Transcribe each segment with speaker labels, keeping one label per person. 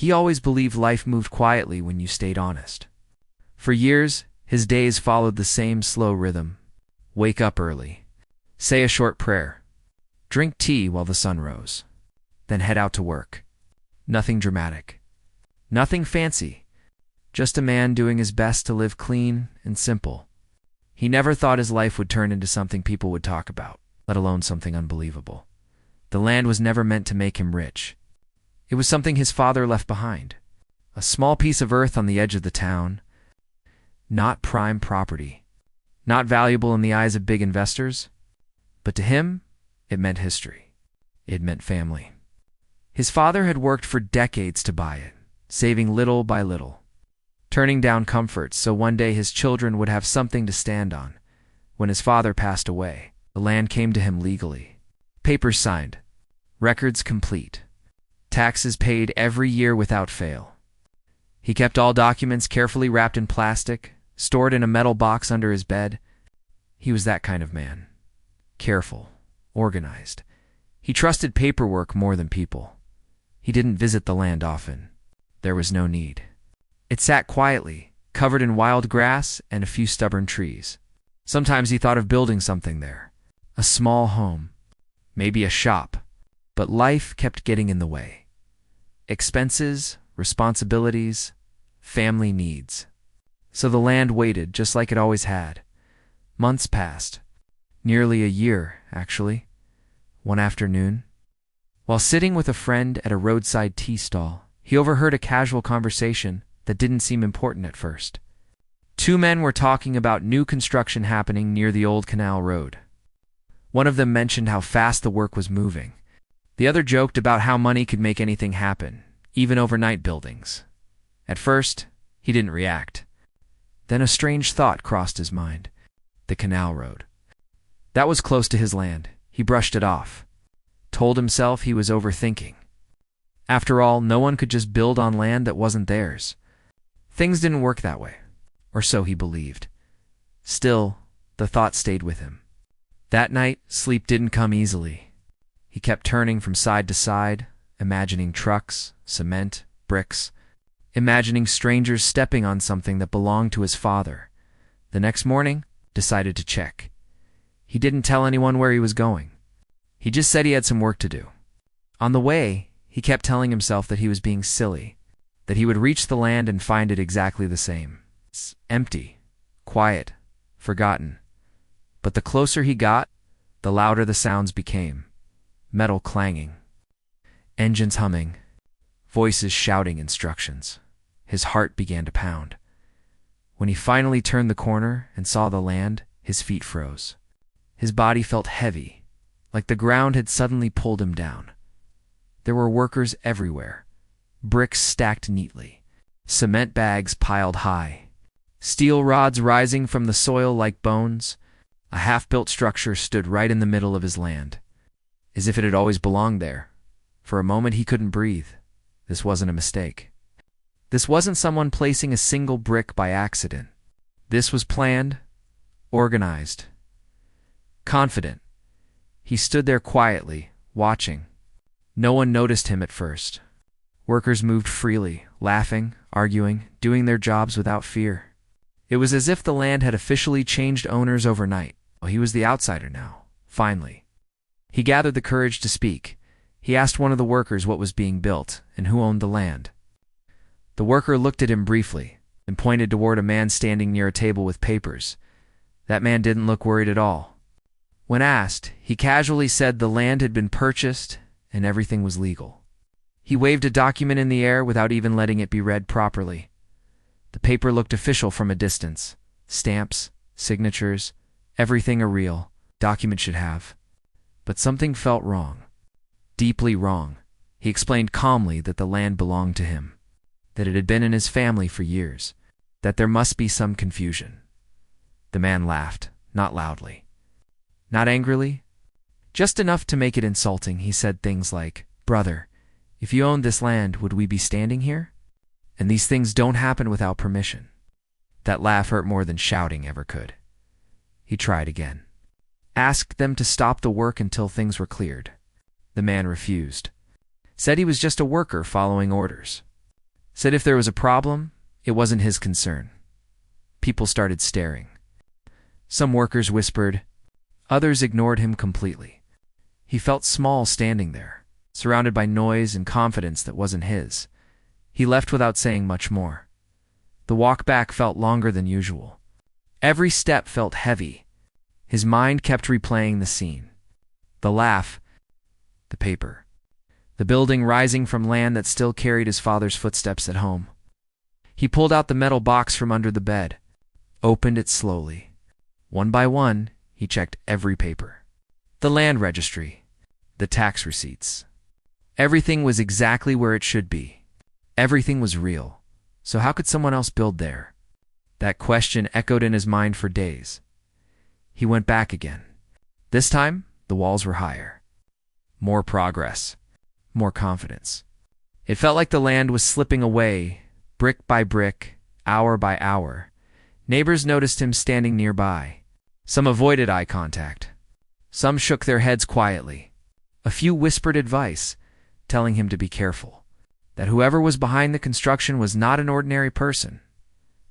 Speaker 1: He always believed life moved quietly when you stayed honest. For years, his days followed the same slow rhythm. Wake up early. Say a short prayer. Drink tea while the sun rose. Then head out to work. Nothing dramatic. Nothing fancy. Just a man doing his best to live clean and simple. He never thought his life would turn into something people would talk about, let alone something unbelievable. The land was never meant to make him rich. It was something his father left behind. A small piece of earth on the edge of the town. Not prime property. Not valuable in the eyes of big investors. But to him, it meant history. It meant family. His father had worked for decades to buy it, saving little by little, turning down comforts so one day his children would have something to stand on. When his father passed away, the land came to him legally. Papers signed. Records complete. Taxes paid every year without fail. He kept all documents carefully wrapped in plastic, stored in a metal box under his bed. He was that kind of man. Careful, organized. He trusted paperwork more than people. He didn't visit the land often. There was no need. It sat quietly, covered in wild grass and a few stubborn trees. Sometimes he thought of building something there. A small home. Maybe a shop. But life kept getting in the way. Expenses, responsibilities, family needs. So the land waited just like it always had. Months passed. Nearly a year, actually. One afternoon, while sitting with a friend at a roadside tea stall, he overheard a casual conversation that didn't seem important at first. Two men were talking about new construction happening near the old canal road. One of them mentioned how fast the work was moving. The other joked about how money could make anything happen, even overnight buildings. At first, he didn't react. Then a strange thought crossed his mind. The canal road. That was close to his land. He brushed it off. Told himself he was overthinking. After all, no one could just build on land that wasn't theirs. Things didn't work that way. Or so he believed. Still, the thought stayed with him. That night, sleep didn't come easily. He kept turning from side to side, imagining trucks, cement, bricks, imagining strangers stepping on something that belonged to his father. The next morning, decided to check. He didn't tell anyone where he was going. He just said he had some work to do. On the way, he kept telling himself that he was being silly, that he would reach the land and find it exactly the same. It's empty, quiet, forgotten. But the closer he got, the louder the sounds became. Metal clanging, engines humming, voices shouting instructions. His heart began to pound. When he finally turned the corner and saw the land, his feet froze. His body felt heavy, like the ground had suddenly pulled him down. There were workers everywhere, bricks stacked neatly, cement bags piled high, steel rods rising from the soil like bones. A half-built structure stood right in the middle of his land, as if it had always belonged there. For a moment he couldn't breathe. This wasn't a mistake. This wasn't someone placing a single brick by accident. This was planned, organized, confident. He stood there quietly, watching. No one noticed him at first. Workers moved freely, laughing, arguing, doing their jobs without fear. It was as if the land had officially changed owners overnight. He was the outsider now, finally. He gathered the courage to speak. He asked one of the workers what was being built and who owned the land. The worker looked at him briefly and pointed toward a man standing near a table with papers. That man didn't look worried at all. When asked, he casually said the land had been purchased and everything was legal. He waved a document in the air without even letting it be read properly. The paper looked official from a distance. Stamps, signatures, everything a real document should have. But something felt wrong. Deeply wrong. He explained calmly that the land belonged to him, that it had been in his family for years, that there must be some confusion. The man laughed, not loudly, not angrily, just enough to make it insulting. He said things like, "Brother, if you owned this land, would we be standing here? And these things don't happen without permission." That laugh hurt more than shouting ever could. He tried again. Asked them to stop the work until things were cleared. The man refused. Said he was just a worker following orders. Said if there was a problem, it wasn't his concern. People started staring. Some workers whispered, others ignored him completely. He felt small standing there, surrounded by noise and confidence that wasn't his. He left without saying much more. The walk back felt longer than usual. Every step felt heavy. His mind kept replaying the scene. The laugh, the paper, the building rising from land that still carried his father's footsteps at home. He pulled out the metal box from under the bed, opened it slowly. One by one, he checked every paper. The land registry, the tax receipts. Everything was exactly where it should be. Everything was real. So how could someone else build there? That question echoed in his mind for days. He went back again. This time, the walls were higher. More progress. More confidence. It felt like the land was slipping away, brick by brick, hour by hour. Neighbors noticed him standing nearby. Some avoided eye contact. Some shook their heads quietly. A few whispered advice, telling him to be careful. That whoever was behind the construction was not an ordinary person.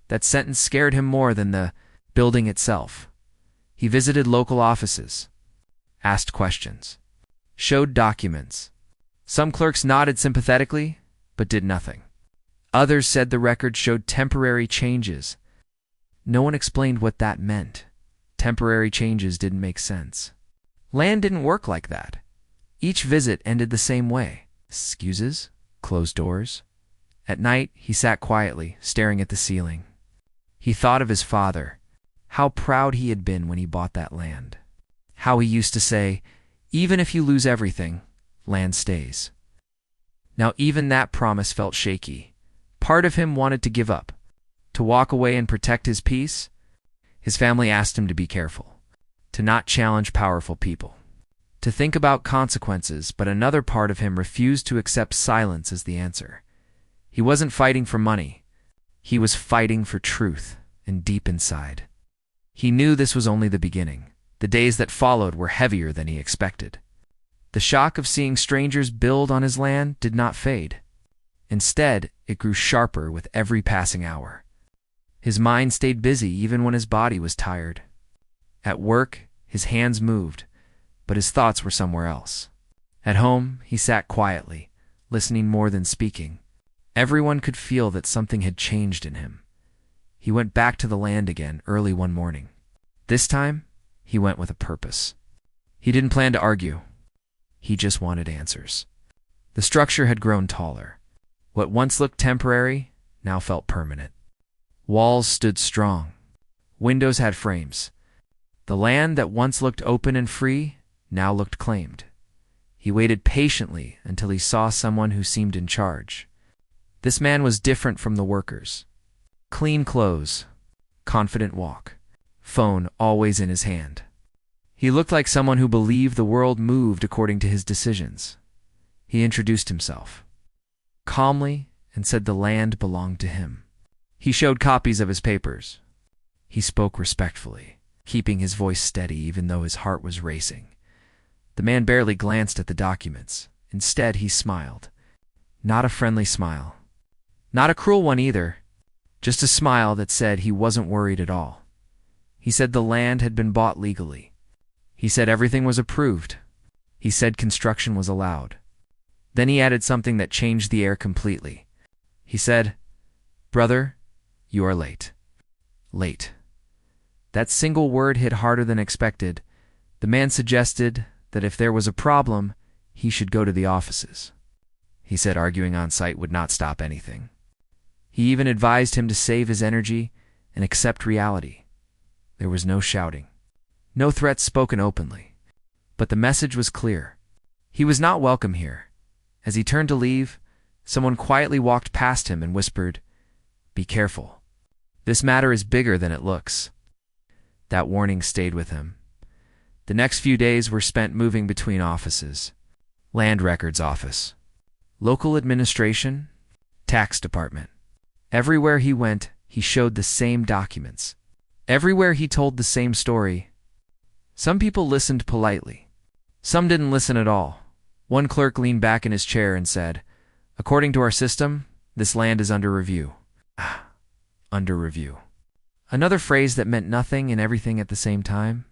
Speaker 1: That sentence scared him more than the building itself. He visited local offices, asked questions, showed documents. Some clerks nodded sympathetically, but did nothing. Others said the record showed temporary changes. No one explained what that meant. Temporary changes didn't make sense. Land didn't work like that. Each visit ended the same way. Excuses, closed doors. At night, he sat quietly, staring at the ceiling. He thought of his father, how proud he had been when he bought that land. How he used to say, even if you lose everything, land stays. Now even that promise felt shaky. Part of him wanted to give up, to walk away and protect his peace. His family asked him to be careful, to not challenge powerful people, to think about consequences, but another part of him refused to accept silence as the answer. He wasn't fighting for money. He was fighting for truth, and deep inside. He knew this was only the beginning. The days that followed were heavier than he expected. The shock of seeing strangers build on his land did not fade. Instead, it grew sharper with every passing hour. His mind stayed busy even when his body was tired. At work, his hands moved, but his thoughts were somewhere else. At home, he sat quietly, listening more than speaking. Everyone could feel that something had changed in him. He went back to the land again early one morning. This time, he went with a purpose. He didn't plan to argue. He just wanted answers. The structure had grown taller. What once looked temporary now felt permanent. Walls stood strong. Windows had frames. The land that once looked open and free now looked claimed. He waited patiently until he saw someone who seemed in charge. This man was different from the workers. Clean clothes, confident walk, phone always in his hand. He looked like someone who believed the world moved according to his decisions. He introduced himself calmly and said the land belonged to him. He showed copies of his papers. He spoke respectfully, keeping his voice steady even though his heart was racing. The man barely glanced at the documents. Instead, he smiled. Not a friendly smile. Not a cruel one either. Just a smile that said he wasn't worried at all. He said the land had been bought legally. He said everything was approved. He said construction was allowed. Then he added something that changed the air completely. He said, "Brother, you are late." Late. That single word hit harder than expected. The man suggested that if there was a problem, he should go to the offices. He said arguing on site would not stop anything. He even advised him to save his energy and accept reality. There was no shouting, no threats spoken openly. But the message was clear. He was not welcome here. As he turned to leave, someone quietly walked past him and whispered, "Be careful. This matter is bigger than it looks." That warning stayed with him. The next few days were spent moving between offices. Land records office, local administration, tax department. Everywhere he went, he showed the same documents. Everywhere he told the same story. Some people listened politely. Some didn't listen at all. One clerk leaned back in his chair and said, "According to our system, This land is under review. Under review. Another phrase that meant nothing and everything at the same time.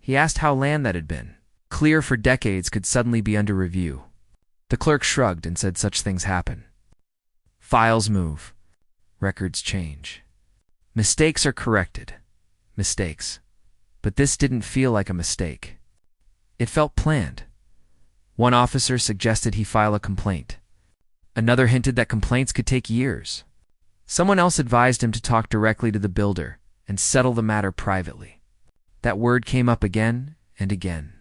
Speaker 1: He asked how land that had been, clear for decades, could suddenly be under review. The clerk shrugged and said such things happen. Files move. Records change. Mistakes are corrected. Mistakes. But this didn't feel like a mistake. It felt planned. One officer suggested he file a complaint. Another hinted that complaints could take years. Someone else advised him to talk directly to the builder and settle the matter privately. That word came up again and again.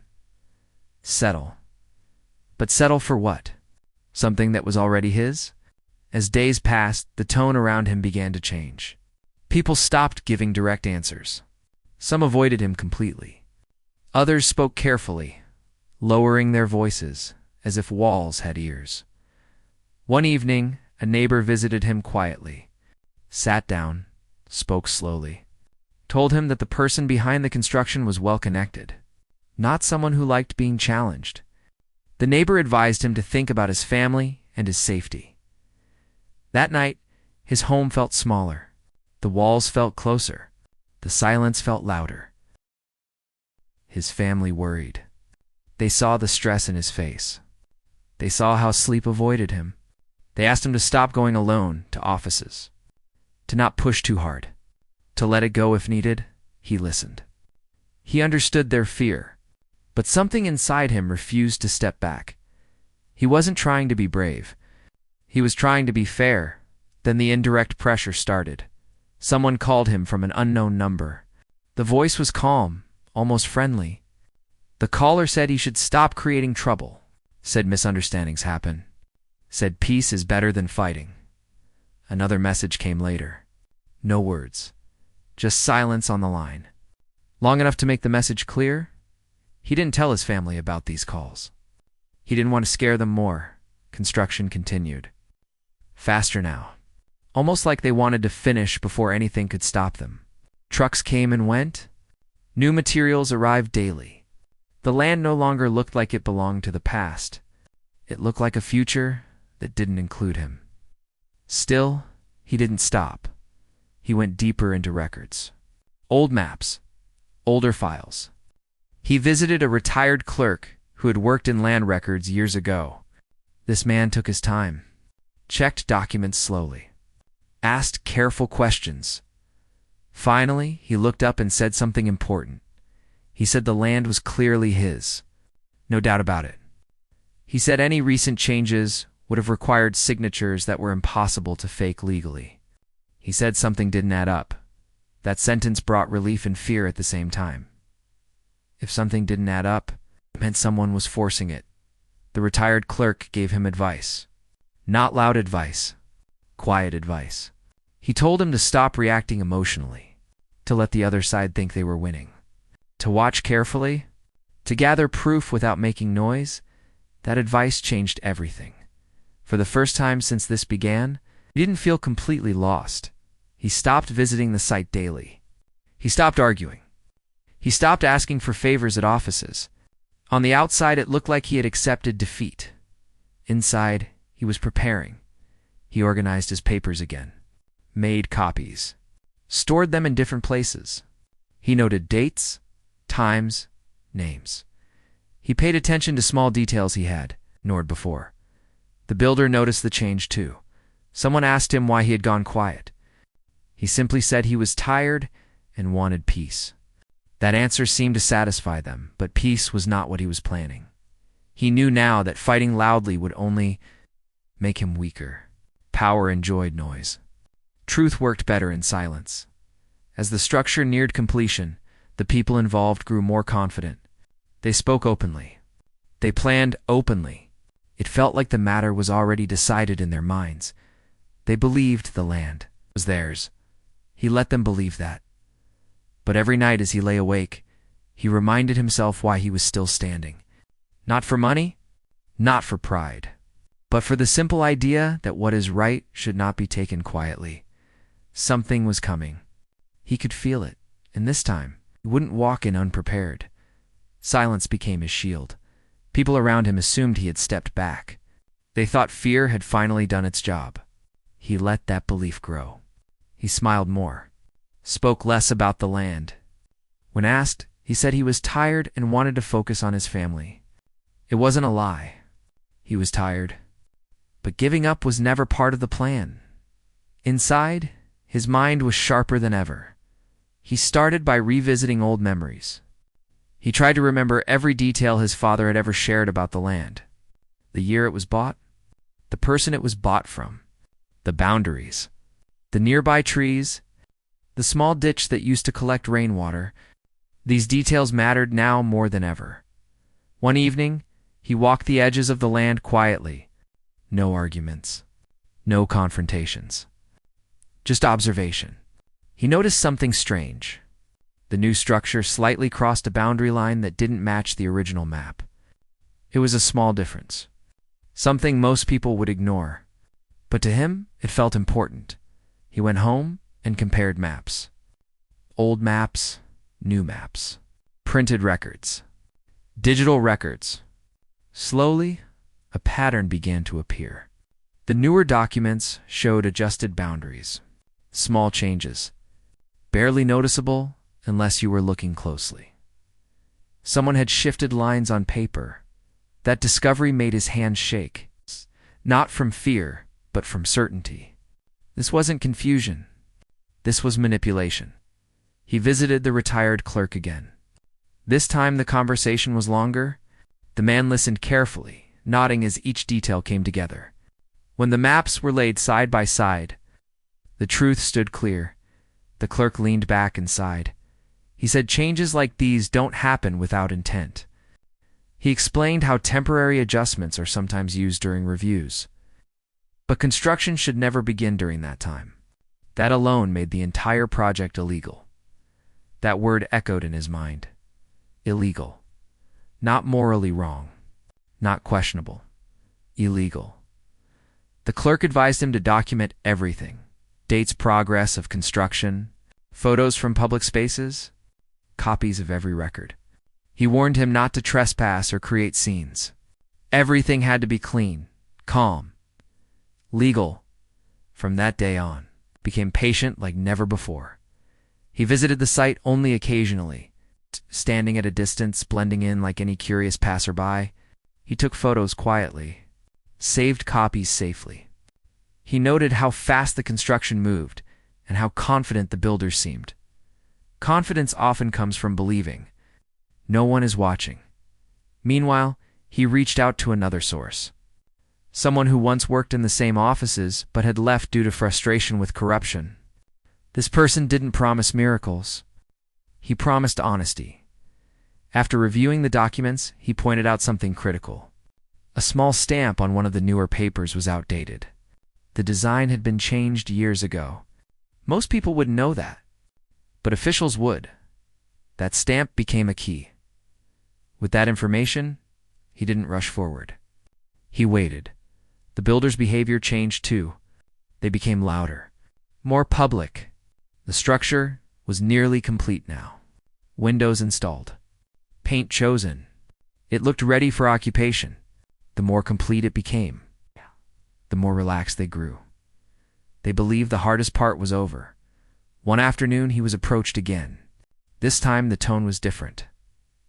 Speaker 1: Settle. But settle for what? Something that was already his? As days passed, the tone around him began to change. People stopped giving direct answers. Some avoided him completely. Others spoke carefully, lowering their voices as if walls had ears. One evening, a neighbor visited him quietly, sat down, spoke slowly, told him that the person behind the construction was well-connected, not someone who liked being challenged. The neighbor advised him to think about his family and his safety. That night, his home felt smaller. The walls felt closer. The silence felt louder. His family worried. They saw the stress in his face. They saw how sleep avoided him. They asked him to stop going alone to offices, to not push too hard, to let it go if needed. He listened. He understood their fear, but something inside him refused to step back. He wasn't trying to be brave. He was trying to be fair. Then the indirect pressure started. Someone called him from an unknown number. The voice was calm, almost friendly. The caller said he should stop creating trouble, said misunderstandings happen, said peace is better than fighting. Another message came later. No words, just silence on the line. Long enough to make the message clear? He didn't tell his family about these calls. He didn't want to scare them more. Construction continued. Faster now. Almost like they wanted to finish before anything could stop them. Trucks came and went. New materials arrived daily. The land no longer looked like it belonged to the past. It looked like a future that didn't include him. Still, he didn't stop. He went deeper into records. Old maps. Older files. He visited a retired clerk who had worked in land records years ago. This man took his time, checked documents slowly, asked careful questions. Finally, he looked up and said something important. He said the land was clearly his. No doubt about it. He said any recent changes would have required signatures that were impossible to fake legally. He said something didn't add up. That sentence brought relief and fear at the same time. If something didn't add up, it meant someone was forcing it. The retired clerk gave him advice. Not loud advice. Quiet advice. He told him to stop reacting emotionally, to let the other side think they were winning, to watch carefully, to gather proof without making noise. That advice changed everything. For the first time since this began, he didn't feel completely lost. He stopped visiting the site daily. He stopped arguing. He stopped asking for favors at offices. On the outside, it looked like he had accepted defeat. Inside, he was preparing. He organized his papers again, made copies, stored them in different places. He noted dates, times, names. He paid attention to small details he had ignored before. The builder noticed the change too. Someone asked him why he had gone quiet. He simply said he was tired and wanted peace. That answer seemed to satisfy them, but peace was not what he was planning. He knew now that fighting loudly would only make him weaker. Power enjoyed noise. Truth worked better in silence. As the structure neared completion, the people involved grew more confident. They spoke openly. They planned openly. It felt like the matter was already decided in their minds. They believed the land was theirs. He let them believe that. But every night as he lay awake, he reminded himself why he was still standing. Not for money, not for pride, but for the simple idea that what is right should not be taken quietly. Something was coming. He could feel it, and this time, he wouldn't walk in unprepared. Silence became his shield. People around him assumed he had stepped back. They thought fear had finally done its job. He let that belief grow. He smiled more, spoke less about the land. When asked, he said he was tired and wanted to focus on his family. It wasn't a lie. He was tired. But giving up was never part of the plan. Inside, his mind was sharper than ever. He started by revisiting old memories. He tried to remember every detail his father had ever shared about the land. The year it was bought, the person it was bought from, the boundaries, the nearby trees, the small ditch that used to collect rainwater. These details mattered now more than ever. One evening, he walked the edges of the land quietly. No arguments, no confrontations, just observation. He noticed something strange. The new structure slightly crossed a boundary line that didn't match the original map. It was a small difference, something most people would ignore. But to him, it felt important. He went home and compared maps. Old maps, new maps, printed records, digital records. Slowly, a pattern began to appear. The newer documents showed adjusted boundaries, small changes, barely noticeable unless you were looking closely. Someone had shifted lines on paper. That discovery made his hands shake, not from fear, but from certainty. This wasn't confusion. This was manipulation. He visited the retired clerk again. This time the conversation was longer. The man listened carefully, nodding as each detail came together. When the maps were laid side by side, the truth stood clear. The clerk leaned back and sighed. He said changes like these don't happen without intent. He explained how temporary adjustments are sometimes used during reviews. But construction should never begin during that time. That alone made the entire project illegal. That word echoed in his mind. Illegal. Not morally wrong. Not questionable. Illegal. The clerk advised him to document everything. Dates, progress of construction, photos from public spaces, copies of every record. He warned him not to trespass or create scenes. Everything had to be clean, calm, legal. From that day on, became patient like never before. He visited the site only occasionally, standing at a distance, blending in like any curious passerby. He took photos quietly, saved copies safely. He noted how fast the construction moved and how confident the builders seemed. Confidence often comes from believing no one is watching. Meanwhile, he reached out to another source. Someone who once worked in the same offices but had left due to frustration with corruption. This person didn't promise miracles. He promised honesty. After reviewing the documents, he pointed out something critical. A small stamp on one of the newer papers was outdated. The design had been changed years ago. Most people wouldn't know that, but officials would. That stamp became a key. With that information, he didn't rush forward. He waited. The builders' behavior changed too. They became louder, more public. The structure was nearly complete now. Windows installed. Paint chosen. It looked ready for occupation. The more complete it became, the more relaxed they grew. They believed the hardest part was over. One afternoon, he was approached again. This time, the tone was different.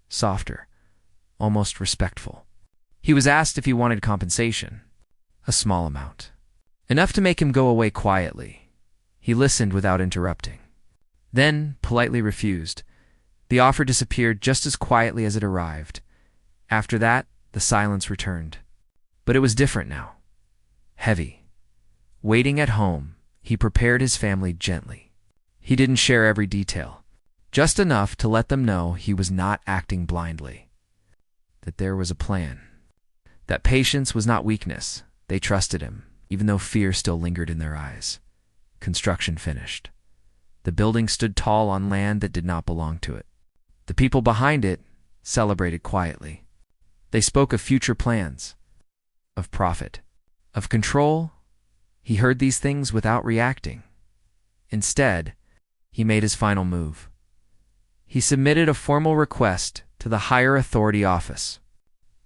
Speaker 1: Softer. Almost respectful. He was asked if he wanted compensation. A small amount. Enough to make him go away quietly. He listened without interrupting. Then, politely refused. The offer disappeared just as quietly as it arrived. After that, the silence returned. But it was different now. Heavy. Waiting at home, he prepared his family gently. He didn't share every detail. Just enough to let them know he was not acting blindly. That there was a plan. That patience was not weakness. They trusted him, even though fear still lingered in their eyes. Construction finished. The building stood tall on land that did not belong to it. The people behind it celebrated quietly. They spoke of future plans, of profit, of control. He heard these things without reacting. Instead, he made his final move. He submitted a formal request to the higher authority office.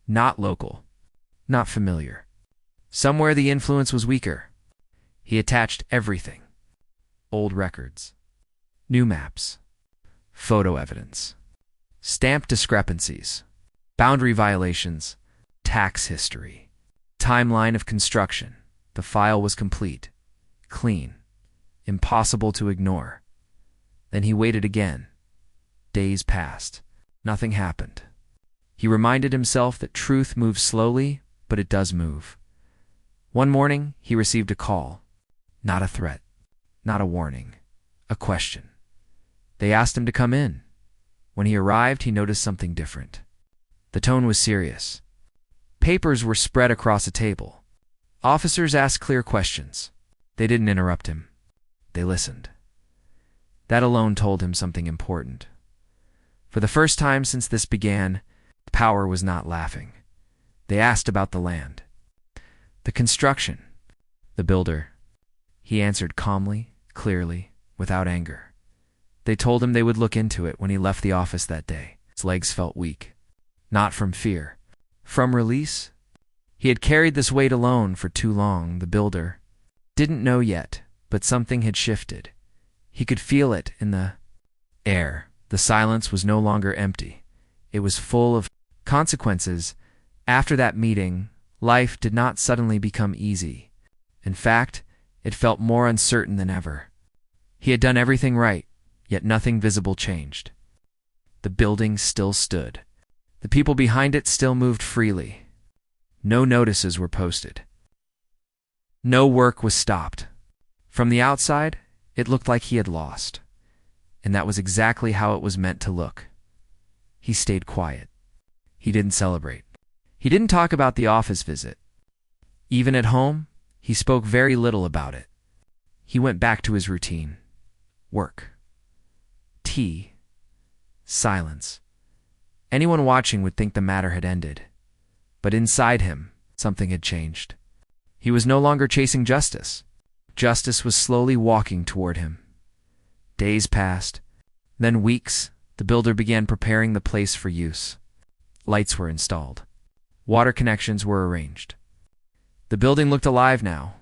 Speaker 1: Not local, not familiar. Somewhere the influence was weaker. He attached everything: old records, new maps, photo evidence, stamp discrepancies, boundary violations, tax history, timeline of construction. The file was complete, clean, impossible to ignore. Then he waited again. Days passed. Nothing happened. He reminded himself that truth moves slowly, but it does move. One morning, he received a call. Not a threat, not a warning, a question. They asked him to come in. When he arrived, he noticed something different. The tone was serious. Papers were spread across a table. Officers asked clear questions. They didn't interrupt him. They listened. That alone told him something important. For the first time since this began, power was not laughing. They asked about the land, the construction, the builder. He answered calmly, clearly, without anger. They told him they would look into it when he left the office that day. His legs felt weak. Not from fear. From release? He had carried this weight alone for too long. The builder didn't know yet, but something had shifted. He could feel it in the air. The silence was no longer empty. It was full of consequences. After that meeting, life did not suddenly become easy. In fact, it felt more uncertain than ever. He had done everything right, yet nothing visible changed. The building still stood. The people behind it still moved freely. No notices were posted. No work was stopped. From the outside, it looked like he had lost. And that was exactly how it was meant to look. He stayed quiet. He didn't celebrate. He didn't talk about the office visit. Even at home, he spoke very little about it. He went back to his routine. Work. Tea. Silence. Anyone watching would think the matter had ended. But inside him, something had changed. He was no longer chasing justice. Justice was slowly walking toward him. Days passed. Then weeks. The builder began preparing the place for use. Lights were installed. Water connections were arranged. The building looked alive now.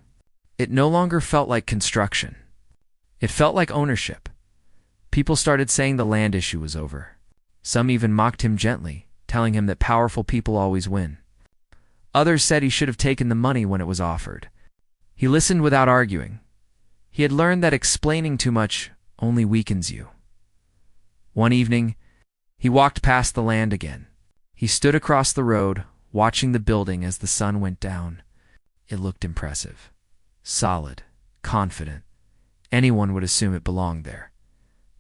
Speaker 1: It no longer felt like construction. It felt like ownership. People started saying the land issue was over. Some even mocked him gently, telling him that powerful people always win. Others said he should have taken the money when it was offered. He listened without arguing. He had learned that explaining too much only weakens you. One evening, he walked past the land again. He stood across the road, watching the building as the sun went down. It looked impressive. Solid, confident. Anyone would assume it belonged there.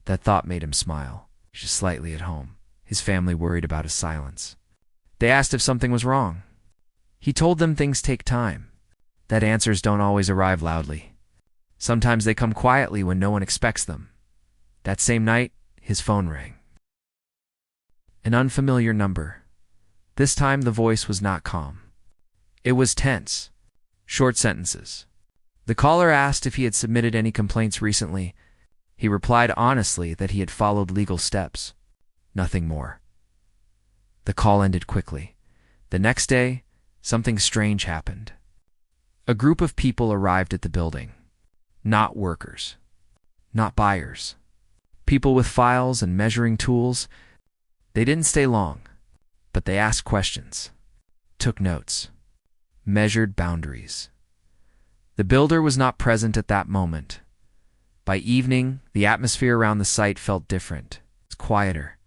Speaker 1: That thought made him smile, just slightly at home. His family worried about his silence. They asked if something was wrong. He told them things take time, that answers don't always arrive loudly. Sometimes they come quietly when no one expects them. That same night, his phone rang. An unfamiliar number. This time the voice was not calm. It was tense. Short sentences. The caller asked if he had submitted any complaints recently. He replied honestly that he had followed legal steps. Nothing more. The call ended quickly. The next day, something strange happened. A group of people arrived at the building. Not workers. Not buyers. People with files and measuring tools. They didn't stay long, but they asked questions, took notes, measured boundaries. The builder was not present at that moment. By evening, the atmosphere around the site felt different. It was quieter.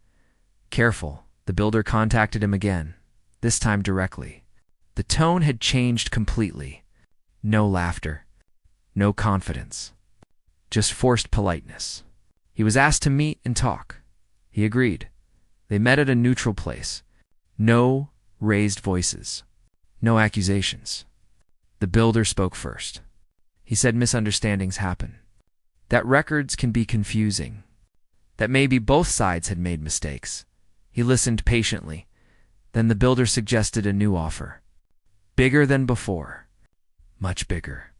Speaker 1: Careful, the builder contacted him again, this time directly. The tone had changed completely. No laughter. No confidence. Just forced politeness. He was asked to meet and talk. He agreed. They met at a neutral place. No raised voices. No accusations. The builder spoke first. He said misunderstandings happen. That records can be confusing. That maybe both sides had made mistakes. He listened patiently. Then the builder suggested a new offer. Bigger than before. Much bigger.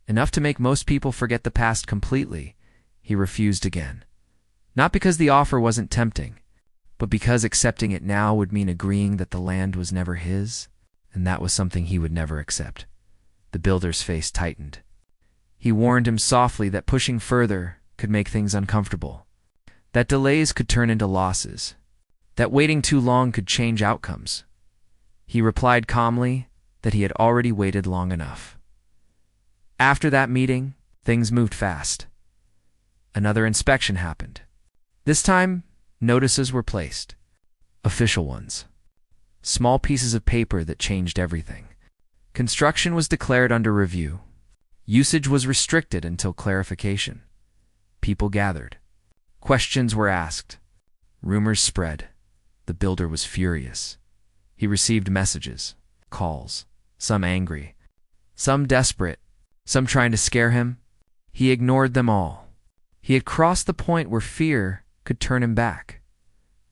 Speaker 1: Enough to make most people forget the past completely. He refused again. Not because the offer wasn't tempting, but because accepting it now would mean agreeing that the land was never his, and that was something he would never accept. The builder's face tightened. He warned him softly that pushing further could make things uncomfortable, that delays could turn into losses, that waiting too long could change outcomes. He replied calmly that he had already waited long enough. After that meeting, things moved fast. Another inspection happened. This time, notices were placed. Official ones. Small pieces of paper that changed everything. Construction was declared under review. Usage was restricted until clarification. People gathered. Questions were asked. Rumors spread. The builder was furious. He received messages, calls, some angry, some desperate, some trying to scare him. He ignored them all. He had crossed the point where fear could turn him back.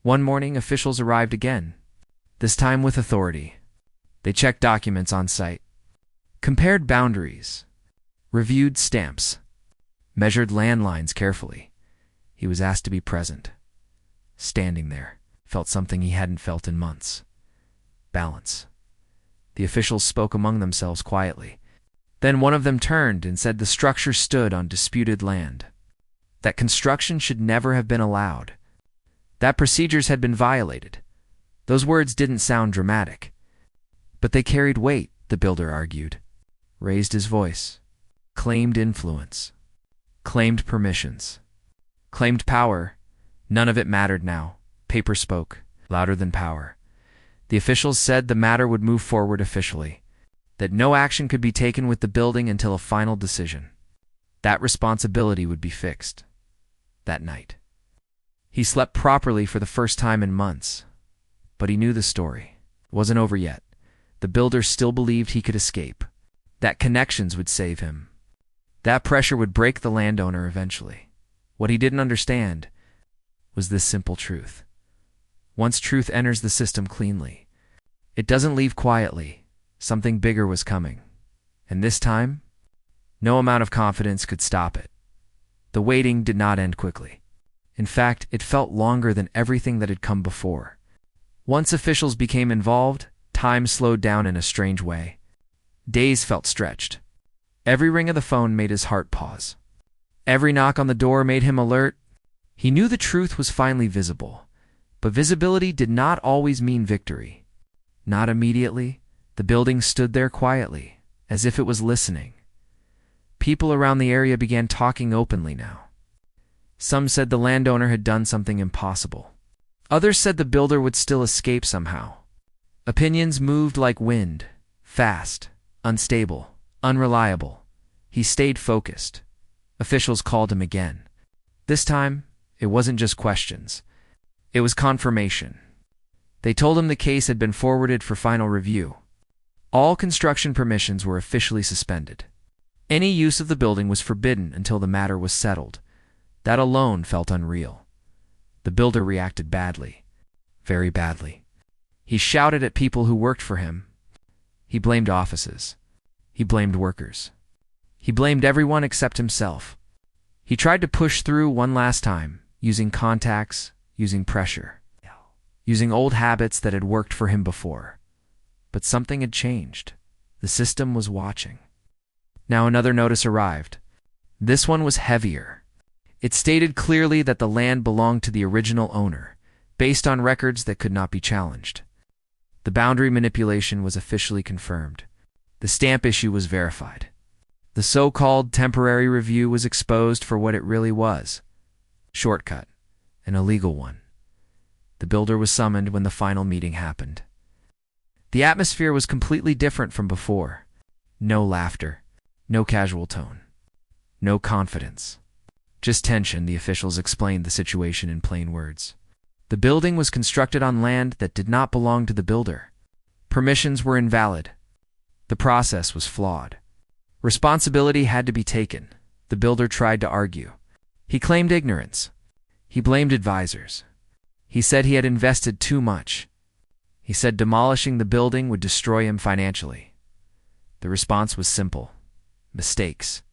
Speaker 1: One morning, officials arrived again, this time with authority. They checked documents on site, compared boundaries, reviewed stamps, measured landlines carefully. He was asked to be present. Standing there, felt something he hadn't felt in months. Balance. The officials spoke among themselves quietly. Then one of them turned and said the structure stood on disputed land, that construction should never have been allowed, that procedures had been violated. Those words didn't sound dramatic, but they carried weight, the builder argued, raised his voice, claimed influence, claimed permissions, claimed power. None of it mattered now. Paper spoke, louder than power. The officials said the matter would move forward officially, that no action could be taken with the building until a final decision. That responsibility would be fixed. That night, he slept properly for the first time in months, but he knew the story wasn't over yet. The builder still believed he could escape, that connections would save him, that pressure would break the landowner eventually. What he didn't understand was this simple truth. Once truth enters the system cleanly, it doesn't leave quietly. Something bigger was coming, and this time, no amount of confidence could stop it. The waiting did not end quickly. In fact, it felt longer than everything that had come before. Once officials became involved, time slowed down in a strange way. Days felt stretched. Every ring of the phone made his heart pause. Every knock on the door made him alert. He knew the truth was finally visible, but visibility did not always mean victory. Not immediately. The building stood there quietly, as if it was listening. People around the area began talking openly now. Some said the landowner had done something impossible. Others said the builder would still escape somehow. Opinions moved like wind, fast, unstable, unreliable. He stayed focused. Officials called him again. This time, it wasn't just questions. It was confirmation. They told him the case had been forwarded for final review. All construction permissions were officially suspended. Any use of the building was forbidden until the matter was settled. That alone felt unreal. The builder reacted badly, very badly. He shouted at people who worked for him. He blamed offices. He blamed workers. He blamed everyone except himself. He tried to push through one last time, using contacts, using pressure, using old habits that had worked for him before. But something had changed. The system was watching. Now another notice arrived. This one was heavier. It stated clearly that the land belonged to the original owner, based on records that could not be challenged. The boundary manipulation was officially confirmed. The stamp issue was verified. The so-called temporary review was exposed for what it really was. Shortcut, an illegal one. The builder was summoned when the final meeting happened. The atmosphere was completely different from before. No laughter, no casual tone, no confidence. Just tension. The officials explained the situation in plain words. The building was constructed on land that did not belong to the builder. Permissions were invalid. The process was flawed. Responsibility had to be taken. The builder tried to argue. He claimed ignorance. He blamed advisors. He said he had invested too much. He said demolishing the building would destroy him financially. The response was simple. Mistakes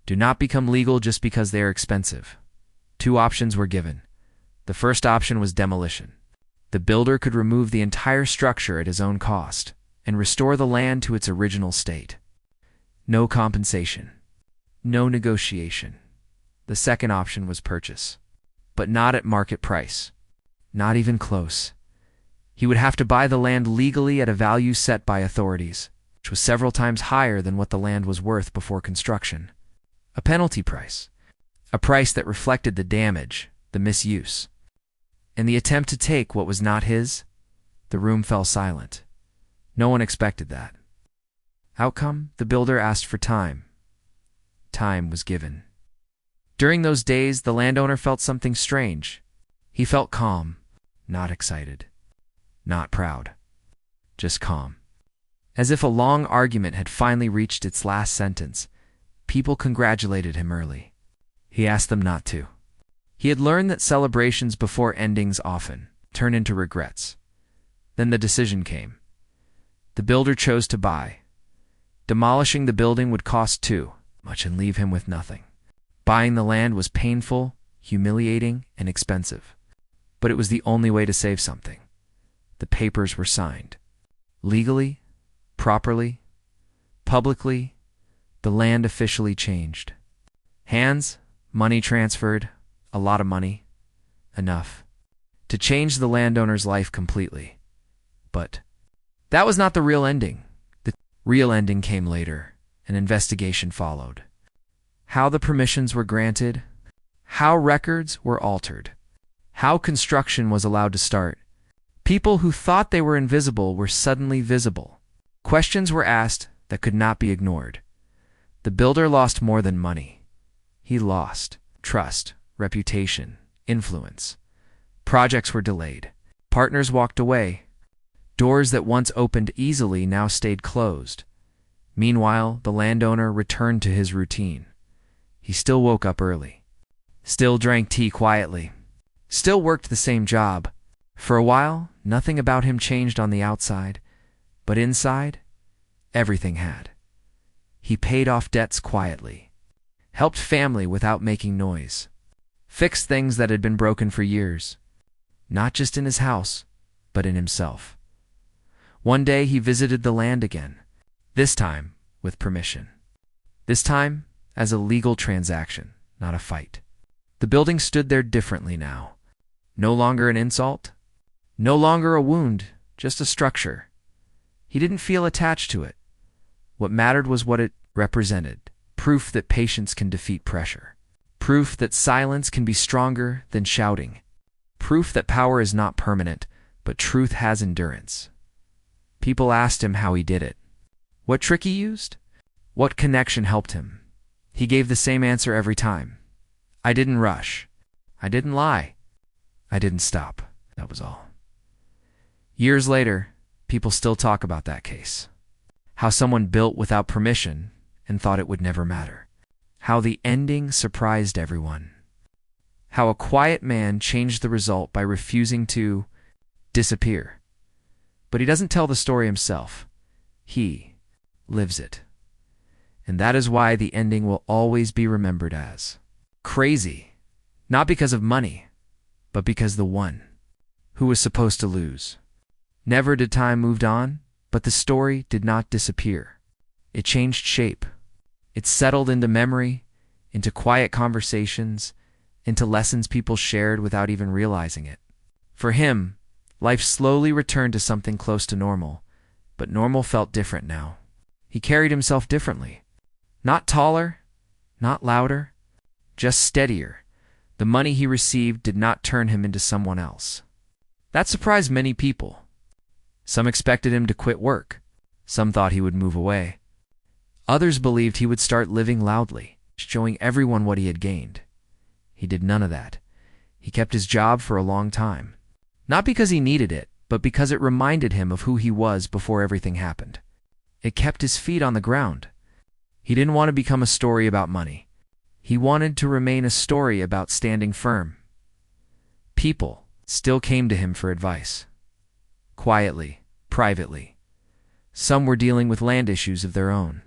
Speaker 1: do not become legal just because they are expensive. Two options were given. The first option was demolition. The builder could remove the entire structure at his own cost and restore the land to its original state. No compensation. no negotiation. The second option was purchase, but not at market price. Not even close. He would have to buy the land legally at a value set by authorities, which was several times higher than what the land was worth before construction. A penalty price. A price that reflected the damage, the misuse. In the attempt to take what was not his, the room fell silent. No one expected that. Outcome, the builder asked for time. Time was given. During those days, the landowner felt something strange. He felt calm, not excited, not proud, just calm. As if a long argument had finally reached its last sentence, people congratulated him early. He asked them not to. He had learned that celebrations before endings often turn into regrets. Then the decision came. The builder chose to buy. Demolishing the building would cost too much and leave him with nothing. Buying the land was painful, humiliating, and expensive. But it was the only way to save something. The papers were signed. Legally, properly, publicly, the land officially changed. Hands, money transferred, a lot of money, enough to change the landowner's life completely. But that was not the real ending. The real ending came later. An investigation followed. How the permissions were granted, how records were altered, how construction was allowed to start. People who thought they were invisible were suddenly visible. Questions were asked that could not be ignored. The builder lost more than money. He lost trust, reputation, influence. Projects were delayed. Partners walked away. Doors that once opened easily now stayed closed. Meanwhile, the landowner returned to his routine. He still woke up early, still drank tea quietly, still worked the same job. For a while, nothing about him changed on the outside, but inside, everything had. He paid off debts quietly, helped family without making noise, fixed things that had been broken for years, not just in his house, but in himself. One day he visited the land again, this time with permission. This time as a legal transaction, not a fight. The building stood there differently now. No longer an insult, no longer a wound, just a structure. He didn't feel attached to it. What mattered was what it represented. Proof that patience can defeat pressure. Proof that silence can be stronger than shouting. Proof that power is not permanent, but truth has endurance. People asked him how he did it. What trick he used? What connection helped him? He gave the same answer every time. I didn't rush. I didn't lie. I didn't stop. That was all. Years later, people still talk about that case. How someone built without permission and thought it would never matter. How the ending surprised everyone. How a quiet man changed the result by refusing to disappear. But he doesn't tell the story himself. He lives it. And that is why the ending will always be remembered as crazy. Not because of money, but because the one who was supposed to lose. Never did time move on, but the story did not disappear. It changed shape. It settled into memory, into quiet conversations, into lessons people shared without even realizing it. For him, life slowly returned to something close to normal, but normal felt different now. He carried himself differently. Not taller, not louder, just steadier. The money he received did not turn him into someone else. That surprised many people. Some expected him to quit work. Some thought he would move away. Others believed he would start living loudly, showing everyone what he had gained. He did none of that. He kept his job for a long time. Not because he needed it, but because it reminded him of who he was before everything happened. It kept his feet on the ground. He didn't want to become a story about money. He wanted to remain a story about standing firm. People still came to him for advice. Quietly, privately. Some were dealing with land issues of their own.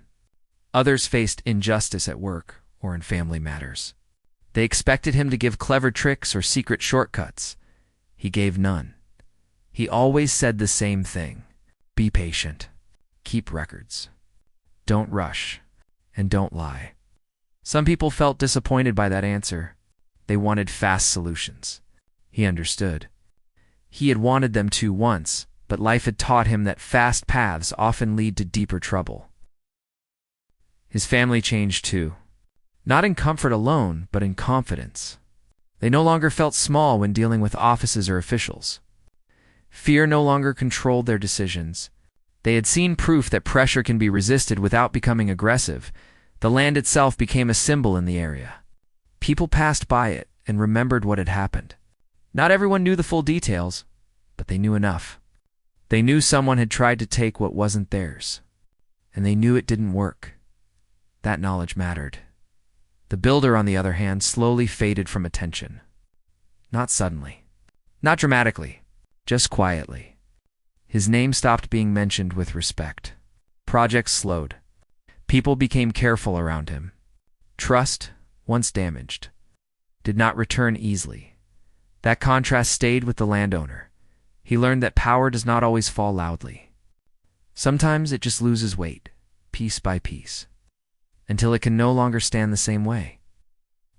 Speaker 1: Others faced injustice at work or in family matters. They expected him to give clever tricks or secret shortcuts. He gave none. He always said the same thing. Be patient. Keep records. Don't rush. And don't lie. Some people felt disappointed by that answer. They wanted fast solutions. He understood. He had wanted them to once, but life had taught him that fast paths often lead to deeper trouble. His family changed too. Not in comfort alone, but in confidence. They no longer felt small when dealing with offices or officials. Fear no longer controlled their decisions. They had seen proof that pressure can be resisted without becoming aggressive. The land itself became a symbol in the area. People passed by it and remembered what had happened. Not everyone knew the full details, but they knew enough. They knew someone had tried to take what wasn't theirs, and they knew it didn't work. That knowledge mattered. The builder, on the other hand, slowly faded from attention. Not suddenly. Not dramatically. Just quietly. His name stopped being mentioned with respect. Projects slowed. People became careful around him. Trust, once damaged, did not return easily. That contrast stayed with the landowner. He learned that power does not always fall loudly. Sometimes it just loses weight, piece by piece, until it can no longer stand the same way.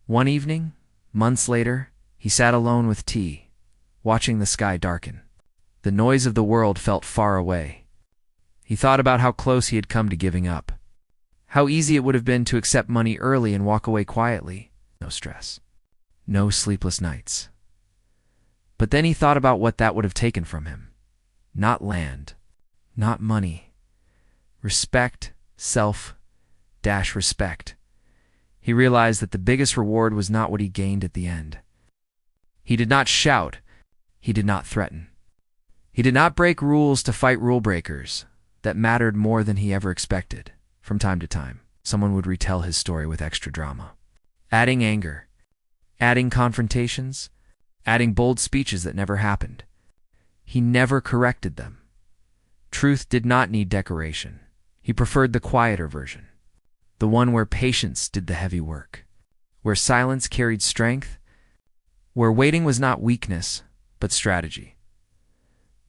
Speaker 1: One evening, months later, he sat alone with tea, watching the sky darken. The noise of the world felt far away. He thought about how close he had come to giving up. How easy it would have been to accept money early and walk away quietly. No stress. No sleepless nights. But then he thought about what that would have taken from him. Not land. Not money. Respect. Self-respect. He realized that the biggest reward was not what he gained at the end. He did not shout. He did not threaten. He did not break rules to fight rule breakers. That mattered more than he ever expected. From time to time, someone would retell his story with extra drama. Adding anger. Adding confrontations. Adding bold speeches that never happened. He never corrected them. Truth did not need decoration. He preferred the quieter version. The one where patience did the heavy work. Where silence carried strength. Where waiting was not weakness, but strategy.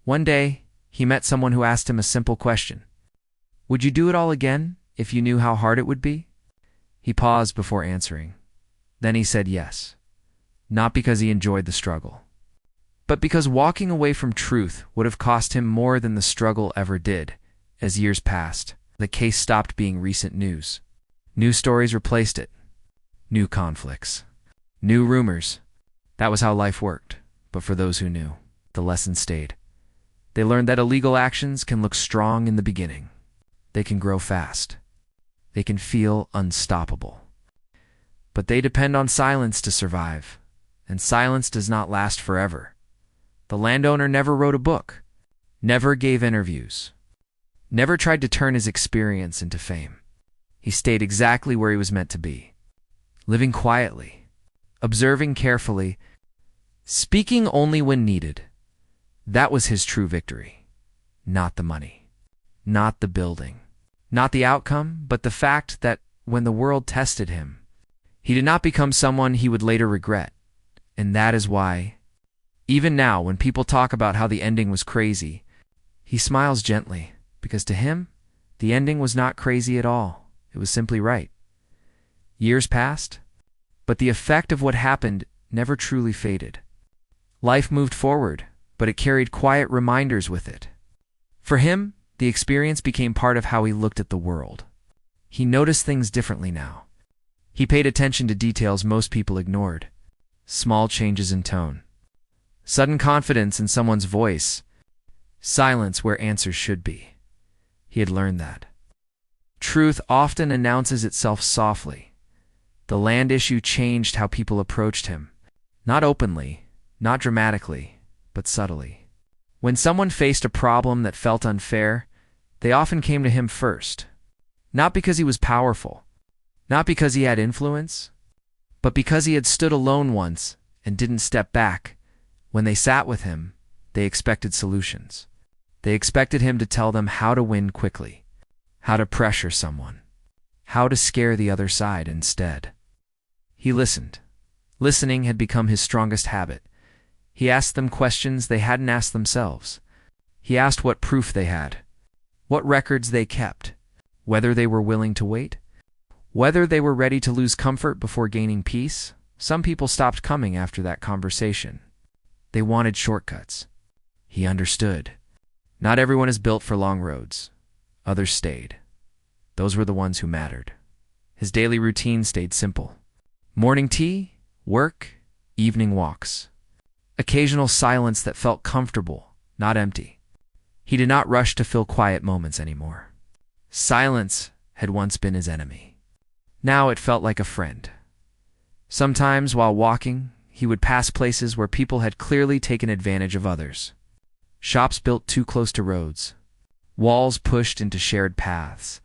Speaker 1: One day, he met someone who asked him a simple question. Would you do it all again if you knew how hard it would be? He paused before answering. Then he said yes. Not because he enjoyed the struggle, but because walking away from truth would have cost him more than the struggle ever did. As years passed, the case stopped being recent news. New stories replaced it. New conflicts. New rumors. That was how life worked. But for those who knew, the lesson stayed. They learned that illegal actions can look strong in the beginning. They can grow fast. They can feel unstoppable. But they depend on silence to survive, and silence does not last forever. The landowner never wrote a book, never gave interviews, never tried to turn his experience into fame. He stayed exactly where he was meant to be, living quietly, observing carefully, speaking only when needed. That was his true victory. Not the money, not the building, not the outcome, but the fact that when the world tested him, he did not become someone he would later regret. And that is why, even now when people talk about how the ending was crazy, he smiles gently, because to him, the ending was not crazy at all. It was simply right. Years passed, but the effect of what happened never truly faded. Life moved forward, but it carried quiet reminders with it. For him, the experience became part of how he looked at the world. He noticed things differently now. He paid attention to details most people ignored. Small changes in tone. Sudden confidence in someone's voice. Silence where answers should be. He had learned that. Truth often announces itself softly. The land issue changed how people approached him. Not openly, not dramatically, but subtly. When someone faced a problem that felt unfair, they often came to him first. Not because he was powerful, not because he had influence, but because he had stood alone once and didn't step back. When they sat with him, they expected solutions. They expected him to tell them how to win quickly, how to pressure someone, how to scare the other side instead. He listened. Listening had become his strongest habit. He asked them questions they hadn't asked themselves. He asked what proof they had, what records they kept, whether they were willing to wait, Whether they were ready to lose comfort before gaining peace, some people stopped coming after that conversation. They wanted shortcuts. He understood. Not everyone is built for long roads. Others stayed. Those were the ones who mattered. His daily routine stayed simple. Morning tea, work, evening walks. Occasional silence that felt comfortable, not empty. He did not rush to fill quiet moments anymore. Silence had once been his enemy. Now it felt like a friend. Sometimes, while walking, he would pass places where people had clearly taken advantage of others. Shops built too close to roads. Walls pushed into shared paths.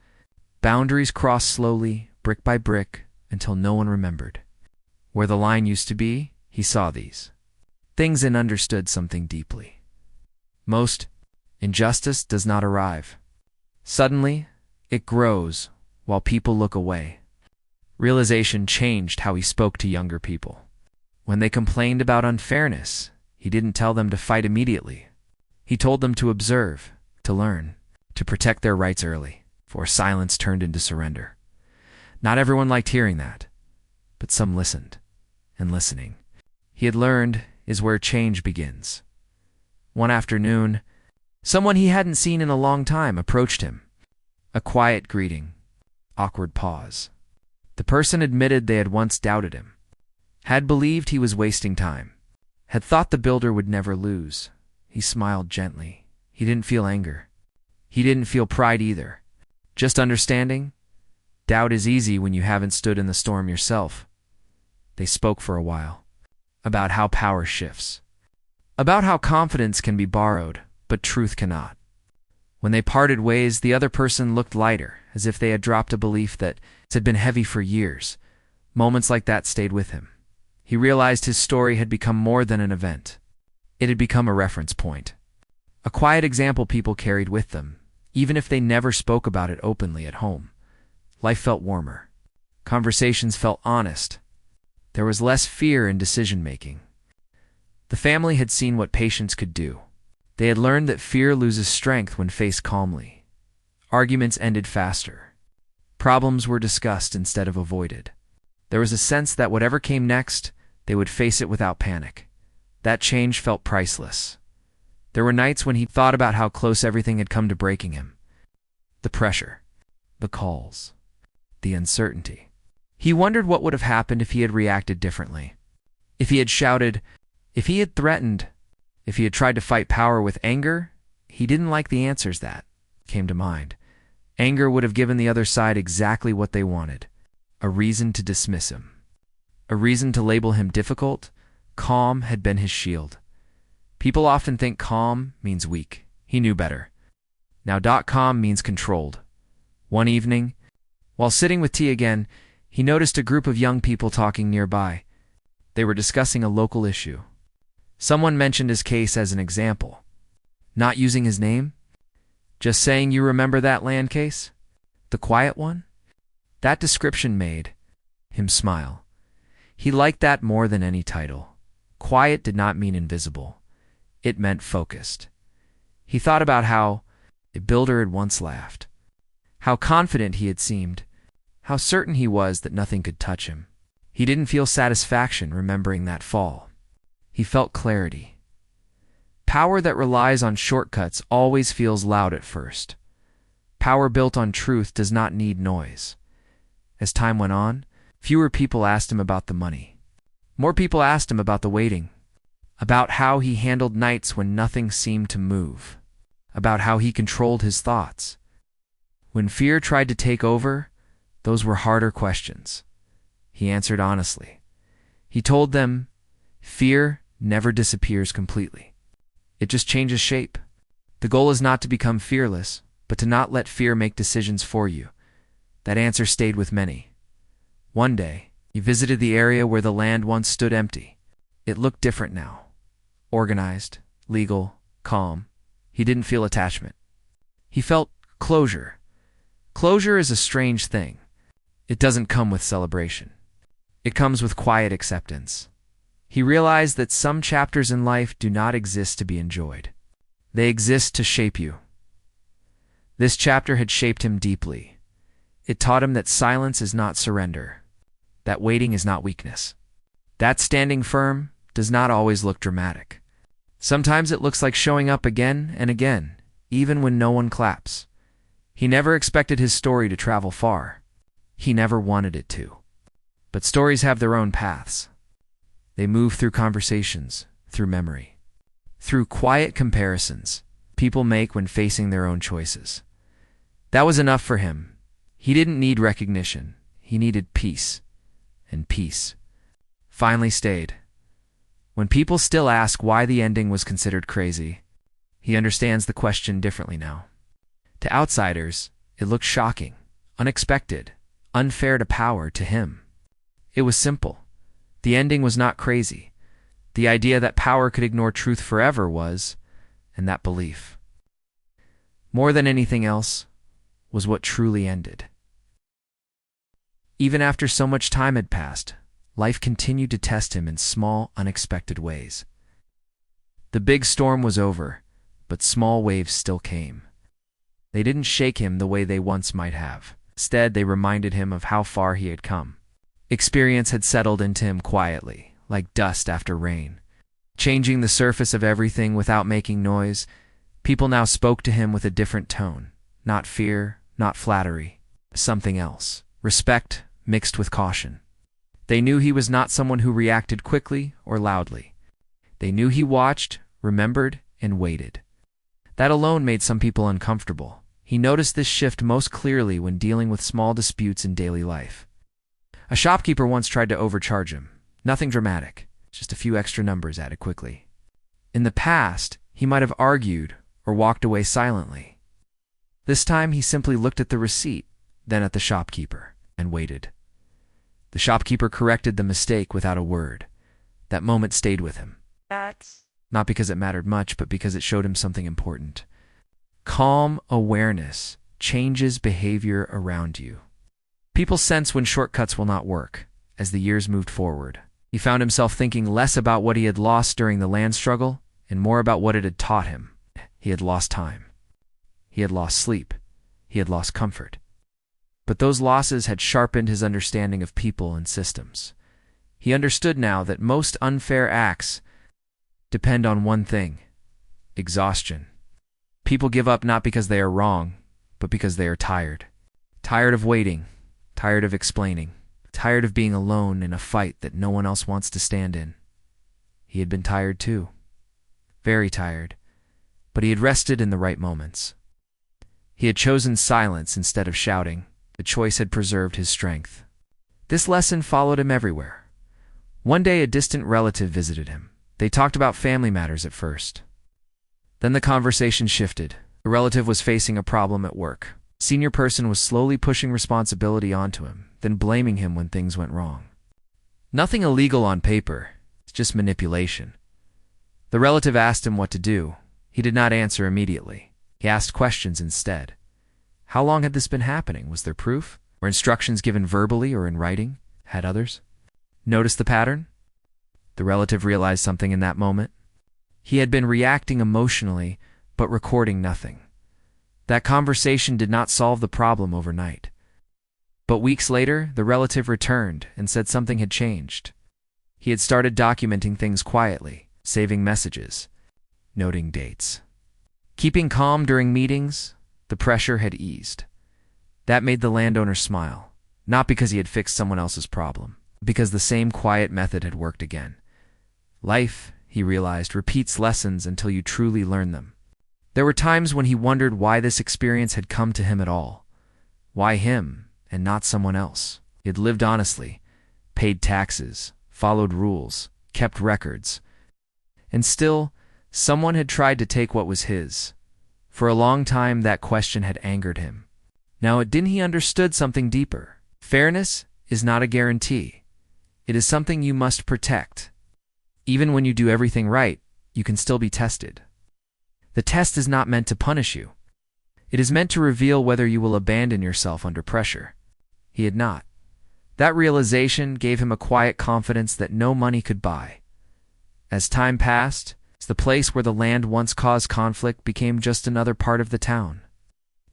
Speaker 1: Boundaries crossed slowly, brick by brick, until no one remembered. Where the line used to be, he saw these things and understood something deeply. Most injustice does not arrive. Suddenly, it grows while people look away. Realization changed how he spoke to younger people. When they complained about unfairness, he didn't tell them to fight immediately. He told them to observe, to learn, to protect their rights early, for silence turned into surrender. Not everyone liked hearing that, but some listened. And listening, he had learned, is where change begins. One afternoon, someone he hadn't seen in a long time approached him. A quiet greeting, awkward pause. The person admitted they had once doubted him, had believed he was wasting time, had thought the builder would never lose. He smiled gently. He didn't feel anger. He didn't feel pride either. Just understanding. Doubt is easy when you haven't stood in the storm yourself. They spoke for a while. About how power shifts. About how confidence can be borrowed, but truth cannot. When they parted ways, the other person looked lighter, as if they had dropped a belief that had been heavy for years. Moments like that stayed with him. He realized his story had become more than an event. It had become a reference point. A quiet example people carried with them, even if they never spoke about it openly at home. Life felt warmer. Conversations felt honest. There was less fear in decision-making. The family had seen what patience could do. They had learned that fear loses strength when faced calmly. Arguments ended faster. Problems were discussed instead of avoided. There was a sense that whatever came next, they would face it without panic. That change felt priceless. There were nights when he thought about how close everything had come to breaking him. The pressure, the calls, the uncertainty. He wondered what would have happened if he had reacted differently. If he had shouted, if he had threatened, if he had tried to fight power with anger. He didn't like the answers that came to mind. Anger would have given the other side exactly what they wanted. A reason to dismiss him. A reason to label him difficult. Calm had been his shield. People often think calm means weak. He knew better. Now .com means controlled. One evening, while sitting with tea again, he noticed a group of young people talking nearby. They were discussing a local issue. Someone mentioned his case as an example. Not using his name? Just saying, you remember that land case? The quiet one? That description made him smile. He liked that more than any title. Quiet did not mean invisible. It meant focused. He thought about how a builder had once laughed. How confident he had seemed. How certain he was that nothing could touch him. He didn't feel satisfaction remembering that fall. He felt clarity. Power that relies on shortcuts always feels loud at first. Power built on truth does not need noise. As time went on, fewer people asked him about the money. More people asked him about the waiting, about how he handled nights when nothing seemed to move, about how he controlled his thoughts. When fear tried to take over, those were harder questions. He answered honestly. He told them, fear never disappears completely. It just changes shape. The goal is not to become fearless, but to not let fear make decisions for you. That answer stayed with many. One day, he visited the area where the land once stood empty. It looked different now. Organized, legal, calm. He didn't feel attachment. He felt closure. Closure is a strange thing. It doesn't come with celebration. It comes with quiet acceptance. He realized that some chapters in life do not exist to be enjoyed. They exist to shape you. This chapter had shaped him deeply. It taught him that silence is not surrender, that waiting is not weakness, that standing firm does not always look dramatic. Sometimes it looks like showing up again and again, even when no one claps. He never expected his story to travel far. He never wanted it to. But stories have their own paths. They move through conversations, through memory, through quiet comparisons people make when facing their own choices. That was enough for him. He didn't need recognition. He needed peace. And peace finally stayed. When people still ask why the ending was considered crazy, he understands the question differently now. To outsiders, it looked shocking, unexpected, unfair to power. To him, it was simple. The ending was not crazy. The idea that power could ignore truth forever was, and that belief, more than anything else, was what truly ended. Even after so much time had passed, life continued to test him in small, unexpected ways. The big storm was over, but small waves still came. They didn't shake him the way they once might have. Instead, they reminded him of how far he had come. Experience had settled into him quietly, like dust after rain, changing the surface of everything without making noise. People now spoke to him with a different tone. Not fear, not flattery, something else. Respect mixed with caution. They knew he was not someone who reacted quickly or loudly. They knew he watched, remembered, and waited. That alone made some people uncomfortable. He noticed this shift most clearly when dealing with small disputes in daily life. A shopkeeper once tried to overcharge him. Nothing dramatic, just a few extra numbers added quickly. In the past, he might have argued or walked away silently. This time, he simply looked at the receipt, then at the shopkeeper, and waited. The shopkeeper corrected the mistake without a word. That moment stayed with him. Not because it mattered much, but because it showed him something important. Calm awareness changes behavior around you. People sense when shortcuts will not work. As the years moved forward, he found himself thinking less about what he had lost during the land struggle and more about what it had taught him. He had lost time. He had lost sleep. He had lost comfort. But those losses had sharpened his understanding of people and systems. He understood now that most unfair acts depend on one thing: exhaustion. People give up not because they are wrong, but because they are tired. Tired of waiting, tired of explaining, tired of being alone in a fight that no one else wants to stand in. He had been tired too. Very tired. But he had rested in the right moments. He had chosen silence instead of shouting. The choice had preserved his strength. This lesson followed him everywhere. One day, a distant relative visited him. They talked about family matters at first. Then the conversation shifted. The relative was facing a problem at work. A senior person was slowly pushing responsibility onto him, then blaming him when things went wrong. Nothing illegal on paper, it's just manipulation. The relative asked him what to do. He did not answer immediately. He asked questions instead. How long had this been happening? Was there proof? Were instructions given verbally or in writing? Had others noticed the pattern? The relative realized something in that moment. He had been reacting emotionally, but recording nothing. That conversation did not solve the problem overnight. But weeks later, the relative returned and said something had changed. He had started documenting things quietly, saving messages, noting dates. Keeping calm during meetings, the pressure had eased. That made the landowner smile, not because he had fixed someone else's problem, but because the same quiet method had worked again. Life, he realized, repeats lessons until you truly learn them. There were times when he wondered why this experience had come to him at all. Why him and not someone else? He had lived honestly, paid taxes, followed rules, kept records. And still, someone had tried to take what was his. For a long time, that question had angered him. Now, didn't he understood something deeper? Fairness is not a guarantee. It is something you must protect. Even when you do everything right, you can still be tested. The test is not meant to punish you. It is meant to reveal whether you will abandon yourself under pressure. He had not. That realization gave him a quiet confidence that no money could buy. As time passed, the place where the land once caused conflict became just another part of the town.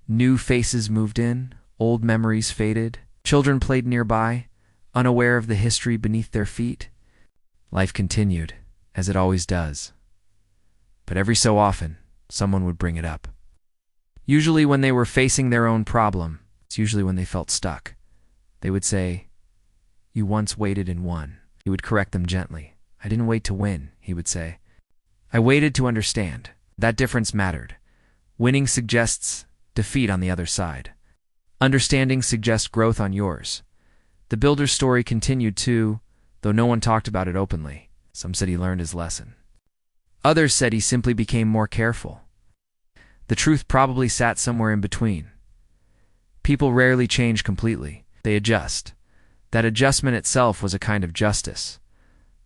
Speaker 1: New faces moved in, Old memories faded. Children played nearby, unaware of the history beneath their feet. Life continued, as it always does. But every so often, someone would bring it up. Usually when they were facing their own problem, it's usually when they felt stuck. They would say, "You once waited and won." He would correct them gently. "I didn't wait to win," he would say. "I waited to understand." That difference mattered. Winning suggests defeat on the other side. Understanding suggests growth on yours. The builder's story continued too, though no one talked about it openly. Some said he learned his lesson. Others said he simply became more careful. The truth probably sat somewhere in between. People rarely change completely. They adjust. That adjustment itself was a kind of justice.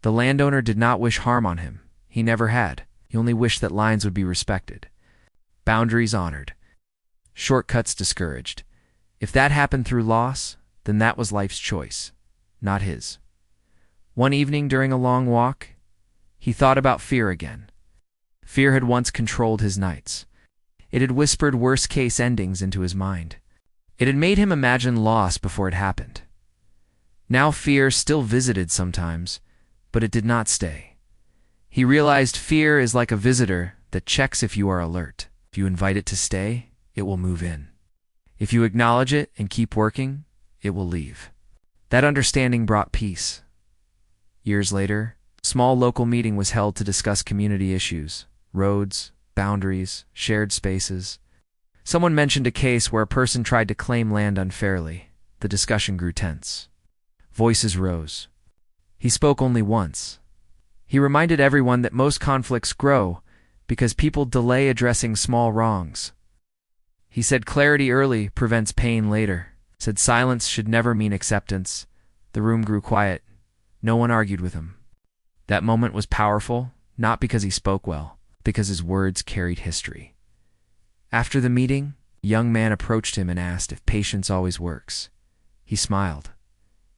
Speaker 1: The landowner did not wish harm on him. He never had. He only wished that lines would be respected. Boundaries honored. Shortcuts discouraged. If that happened through loss, then that was life's choice, not his. One evening during a long walk, he thought about fear again. Fear had once controlled his nights. It had whispered worst-case endings into his mind. It had made him imagine loss before it happened. Now fear still visited sometimes, but it did not stay. He realized fear is like a visitor that checks if you are alert. If you invite it to stay, it will move in. If you acknowledge it and keep working, it will leave. That understanding brought peace. Years later, a small local meeting was held to discuss community issues, roads, boundaries, shared spaces. Someone mentioned a case where a person tried to claim land unfairly. The discussion grew tense. Voices rose. He spoke only once. He reminded everyone that most conflicts grow because people delay addressing small wrongs. He said clarity early prevents pain later. Said silence should never mean acceptance. The room grew quiet. No one argued with him. That moment was powerful, not because he spoke well, because his words carried history. After the meeting, a young man approached him and asked if patience always works. He smiled.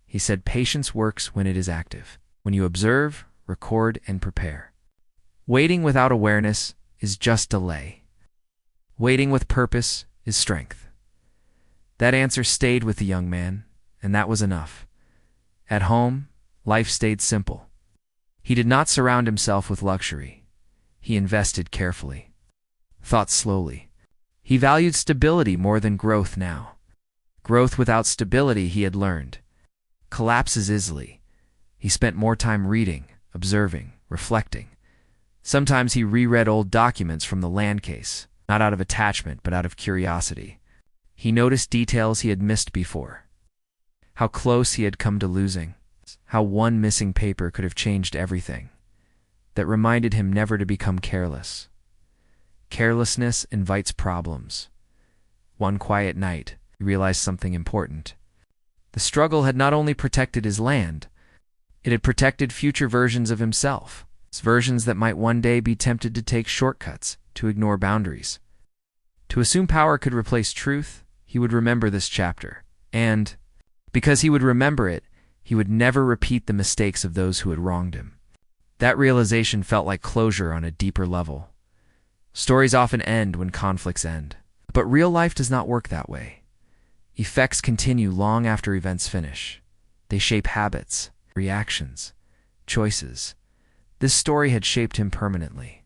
Speaker 1: He said patience works when it is active, when you observe, record, and prepare. Waiting without awareness is just delay. Waiting with purpose is strength. That answer stayed with the young man, and that was enough. At home, life stayed simple. He did not surround himself with luxury. He invested carefully. Thought slowly. He valued stability more than growth now. Growth without stability, he had learned, collapses easily. He spent more time reading, observing, reflecting. Sometimes he reread old documents from the land case, not out of attachment but out of curiosity. He noticed details he had missed before. How close he had come to losing. How one missing paper could have changed everything. That reminded him never to become careless. Carelessness invites problems. One quiet night, he realized something important. The struggle had not only protected his land, it had protected future versions of himself. Versions that might one day be tempted to take shortcuts, to ignore boundaries. To assume power could replace truth, he would remember this chapter. And, because he would remember it, he would never repeat the mistakes of those who had wronged him. That realization felt like closure on a deeper level. Stories often end when conflicts end. But real life does not work that way. Effects continue long after events finish. They shape habits, reactions, choices. This story had shaped him permanently.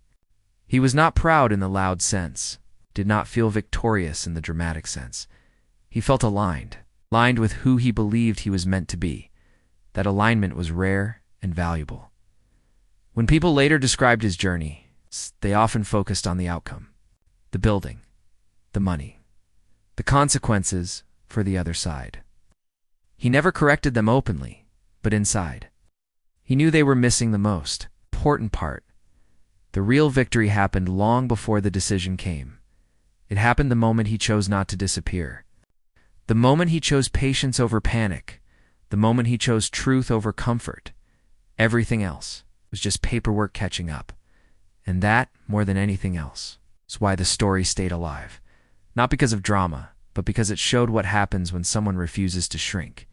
Speaker 1: He was not proud in the loud sense, did not feel victorious in the dramatic sense. He felt aligned with who he believed he was meant to be. That alignment was rare and valuable. When people later described his journey, they often focused on the outcome, the building, the money, the consequences for the other side. He never corrected them openly, but inside. He knew they were missing the most important part. The real victory happened long before the decision came. It happened the moment he chose not to disappear. The moment he chose patience over panic. The moment he chose truth over comfort. Everything else was just paperwork catching up. And that, more than anything else, is why the story stayed alive. Not because of drama, but because it showed what happens when someone refuses to shrink.